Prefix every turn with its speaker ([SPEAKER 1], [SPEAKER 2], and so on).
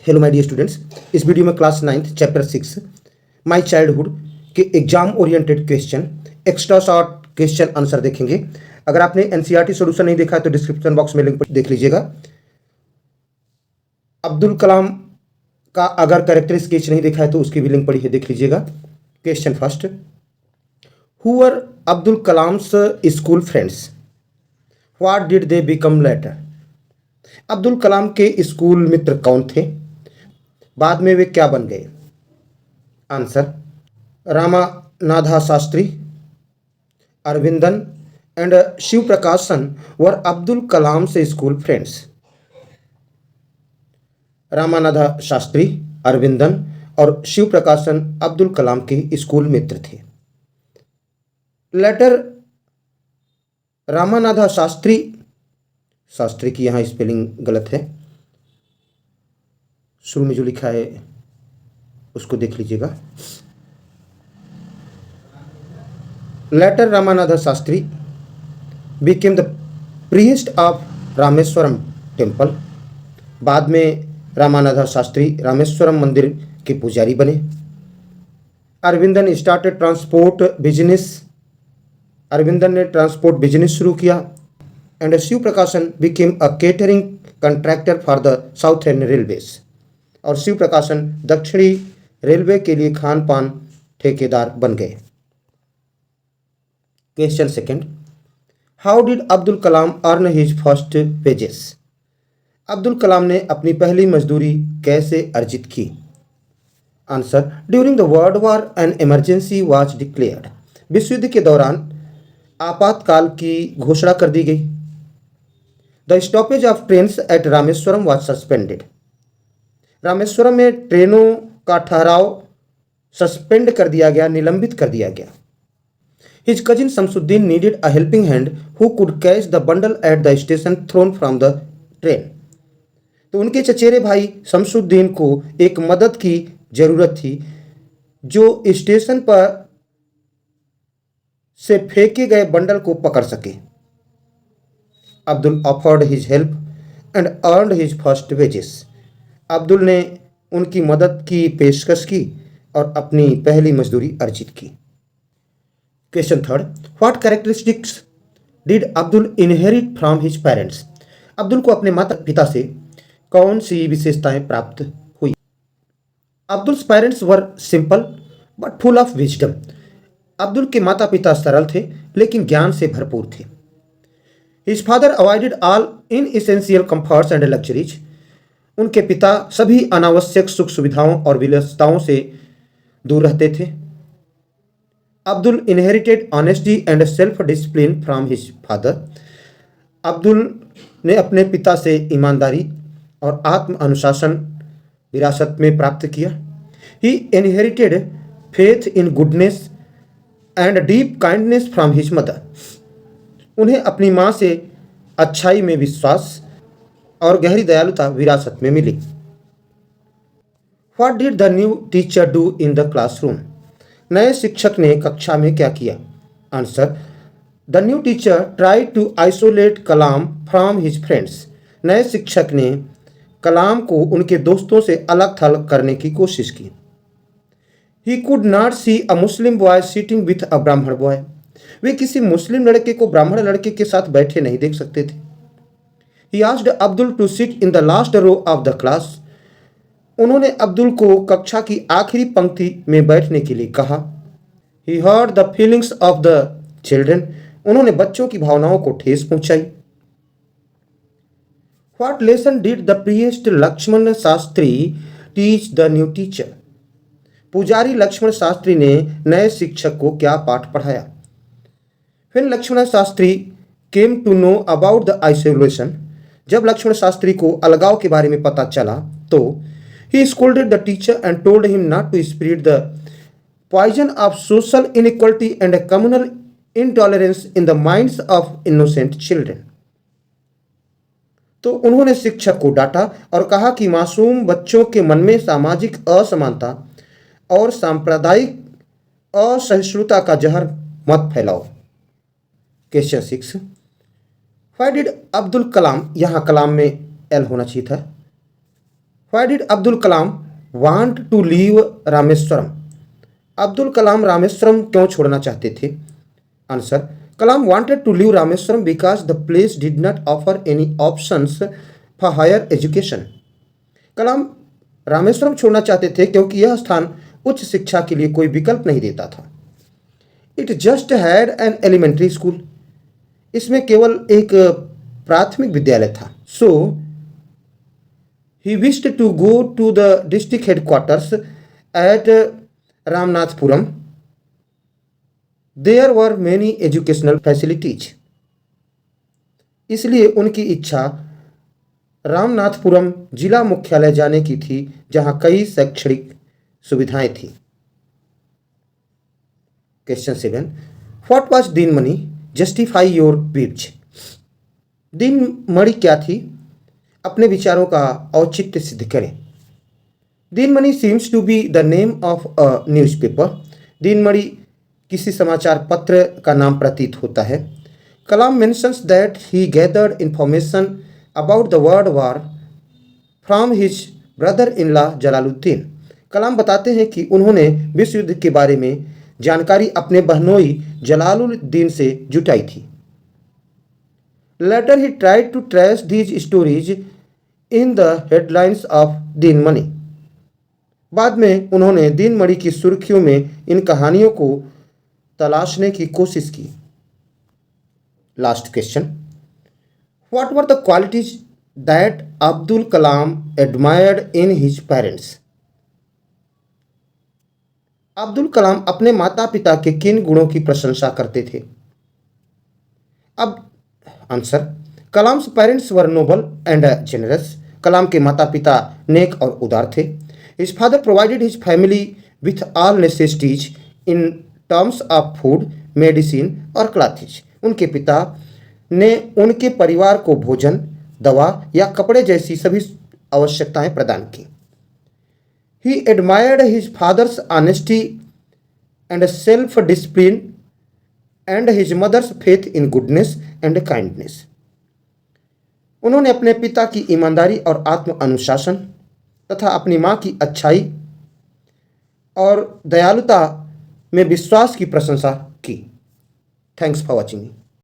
[SPEAKER 1] Hello my dear students, इस video में class 9th chapter 6 my childhood के exam oriented question extra short question answer देखेंगे। अगर आपने एनसीईआरटी सॉल्यूशन नहीं देखा है तो डिस्क्रिप्शन बॉक्स में लिंक पर देख लीजिएगा। अब्दुल कलाम का अगर कैरेक्टर स्केच नहीं देखा है तो उसकी भी लिंक पड़ी है, देख लीजिएगा। Question first, who were Abdul Kalam's school friends, what did they become later. Abdul Kalam के स्कूल मित्र कौन थे, बाद में वे क्या बन गए। आंसर, रामानाथा शास्त्री, अरविंदन एंड शिव प्रकाशन वर अब्दुल कलाम से स्कूल फ्रेंड्स। रामानाथा शास्त्री, अरविंदन और शिव प्रकाशन अब्दुल कलाम के स्कूल मित्र थे। लेटर रामानाथा शास्त्री, शास्त्री की यहाँ स्पेलिंग गलत है, शुरू में जो लिखा है उसको देख लीजिएगा। Later Ramanatha Sastry became the priest of Rameswaram temple, बाद में रामानाथा शास्त्री रामेश्वरम मंदिर के पुजारी बने। Aravindan started transport business, Aravindan ने ट्रांसपोर्ट बिजनेस शुरू किया। And Siva Prakasan became a catering contractor for the southern railways, और शिव प्रकाशन दक्षिणी रेलवे के लिए खान पान ठेकेदार बन गए। Question second, how did Abdul Kalam earn his first wages. Abdul Kalam ने अपनी पहली मजदूरी कैसे अर्जित की। Answer, during the world war an emergency was declared, विश्व युद्ध के दौरान आपातकाल की घोषणा कर दी गई। The stoppage of trains at Rameswaram was suspended, Rameswaram में ट्रेनों का ठहराव सस्पेंड कर दिया गया, निलंबित कर दिया गया। His cousin Shamsuddin needed a helping hand who could catch the bundle at the station thrown from the train, तो उनके चचेरे भाई शमसुद्दीन को एक मदद की जरूरत थी जो स्टेशन पर से फेंके गए बंडल को पकड़ सके। Abdul offered his help and earned his first wages, Abdul ने उनकी मदद की पेशकश की और अपनी पहली मजदूरी अर्जित की। Question third, what characteristics did Abdul inherit from his parents, Abdul को अपने माता पिता से कौन सी विशेषताएं प्राप्त हुई। Abdul's parents were simple but full of wisdom, Abdul के माता पिता सरल थे लेकिन ज्ञान से भरपूर थे। His father avoided all inessential comforts and luxuries, उनके पिता सभी अनावश्यक सुख सुविधाओं और विलासिताओं से दूर रहते थे। Abdul inherited honesty and self discipline from his father, Abdul ने अपने पिता से ईमानदारी और आत्म अनुशासन विरासत में प्राप्त किया। He inherited faith in goodness and deep kindness from his mother, उन्हें अपनी माँ से अच्छाई में विश्वास और गहरी दयालुता विरासत में मिली। What did the new teacher do in the classroom, नए शिक्षक ने कक्षा में क्या किया। Answer, the new teacher try to isolate Kalam from his friends, नए शिक्षक ने कलाम को उनके दोस्तों से अलग थलग करने की कोशिश की। He could not see a Muslim boy sitting with a Brahmin boy, वे किसी मुस्लिम लड़के को ब्राह्मण लड़के के साथ बैठे नहीं देख सकते थे। He asked Abdul to sit in the last row of the class, उन्होंने अब्दुल को कक्षा की आखिरी पंक्ति में बैठने के लिए कहा। He heard the feelings of the children, उन्होंने बच्चों की भावनाओं को ठेस पहुंचाई। What lesson did the priest Lakshman Shastri teach the new teacher, पुजारी लक्ष्मण शास्त्री ने नए शिक्षक को क्या पाठ पढ़ाया। When Lakshman Shastri came to know about the isolation, जब लक्ष्मण शास्त्री को अलगाव के बारे में पता चला तो he scolded the teacher and told him not to spread the poison of social inequality and communal intolerance in the minds of innocent children, तो उन्होंने शिक्षक को डांटा और कहा कि मासूम बच्चों के मन में सामाजिक असमानता और सांप्रदायिक असहिष्णुता का जहर मत फैलाओ। क्वेश्चन 6, व्हाई डिड अब्दुल कलाम, यहाँ कलाम में एल होना चाहिए था, Why did Abdul Kalam want to leave Rameswaram? Abdul Kalam Rameswaram क्यों छोड़ना चाहते थे? Answer, Kalam wanted to leave Rameswaram because the place did not offer any options for higher education. कलाम रामेश्वरम छोड़ना चाहते थे क्योंकि यह स्थान उच्च शिक्षा के लिए कोई विकल्प नहीं देता था. It just had an elementary school. इसमें केवल एक प्राथमिक विद्यालय था. So he wished to go to the district headquarters at Ramanathapuram. There were many educational facilities. इसलिए उनकी इच्छा रामनाथपुरम जिला मुख्यालय जाने की थी जहां कई शैक्षणिक सुविधाएं थी. Question 7. What was Dinamani? Justify your views. Dinamani क्या थी? अपने विचारों का औचित्य सिद्ध करें. Dinamani seems to be the name of a newspaper. Dinamani किसी समाचार पत्र का नाम प्रतीत होता है. Kalam mentions that he gathered information about the world war from his brother in law Jalaluddin. Kalam बताते हैं कि उन्होंने विश्व युद्ध के बारे में जानकारी अपने बहनोई जलालुद्दीन से जुटाई थी. Later he tried to trace these stories in the headlines of Dinamani. बाद में उन्होंने दीनमणि की सुर्खियों में इन कहानियों को तलाशने की कोशिश की. Last question. What were the qualities that Abdul Kalam admired in his parents? Abdul Kalam अपने माता पिता के किन गुणों की प्रशंसा करते थे? अब answer, Kalam's parents were noble and generous. Kalam के माता पिता नेक और उदार थे. His father provided his family with all necessities in terms of food, medicine और क्लॉथेज. उनके पिता ने उनके परिवार को भोजन, दवा या कपड़े जैसी सभी आवश्यकताएं प्रदान की. He admired his father's honesty and self-discipline and his mother's faith in goodness and kindness. उन्होंने अपने पिता की ईमानदारी और आत्म अनुशासन तथा अपनी माँ की अच्छाई और दयालुता में विश्वास की प्रशंसा की. Thanks for watching.